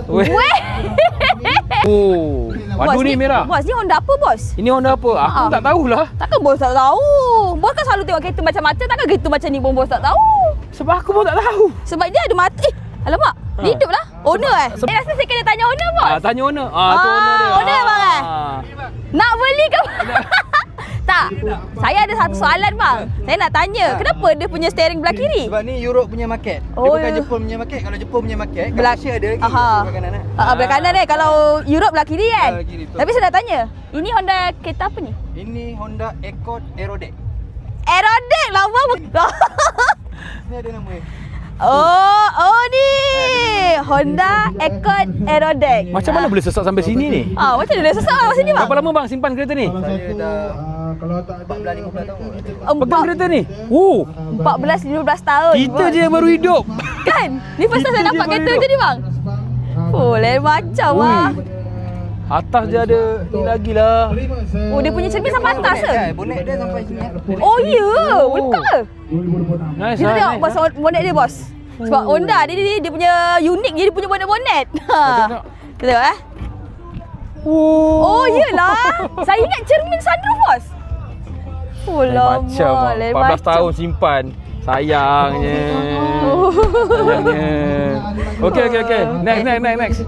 Weh. Oh, padu ni merah. Bos, ni Honda apa bos? Ini Honda apa? Aku tak tahulah. Takkan bos tak tahu? Bos kan selalu tengok kereta macam-macam, takkan kereta macam ni pun bos tak tahu? Sebab aku pun tak tahu. Sebab dia ada mata. Alamak, dia hidup lah. Owner rasa saya kena tanya owner bos. Tanya owner. Tu owner dia. Owner bang. Nak beli ke? Tak. Saya ada satu soalan bang. Saya nak tanya, kenapa dia punya steering belah kiri? Sebab ni Europe punya market. Dia bukan Jepun punya market. Kalau Jepun punya market, kat Malaysia ada lagi belah kanan lah. Belah kanan kalau Europe belah kiri kan? Belah kiri, betul. Tapi saya nak tanya, ini Honda kereta apa ni? Ini Honda Accord Aerodeck. Aerodeck lama Ni ada nama dia. Oh ni Honda Accord Aerodeck. Macam mana boleh sesak sampai sini ni? Macam mana dia sesak kat sini bang? Berapa lama bang simpan kereta ni? Saya dah 14-15 tahun. Pegang kereta ni? Oh, 14-15 tahun. kita je yang baru hidup. Kan? Ni first time saya nampak kereta macam ni bang. Oh lain macam lah. Atas dia ada ni lagi lah. Oh dia punya cermin sampai atas ke? Bonet dia sampai sini. Oh ya, boleh buka ke? Nice Kita lah. tengok bos bonet dia bos. Sebab Honda dia punya unik dia punya bonet-bonet. Tengok. Kita tengok Oh iyalah. Saya ingat cermin sunroof bos. Oh lama. Macam 14 tahun simpan. Sayangnya. Sayangnya. Okey. Next.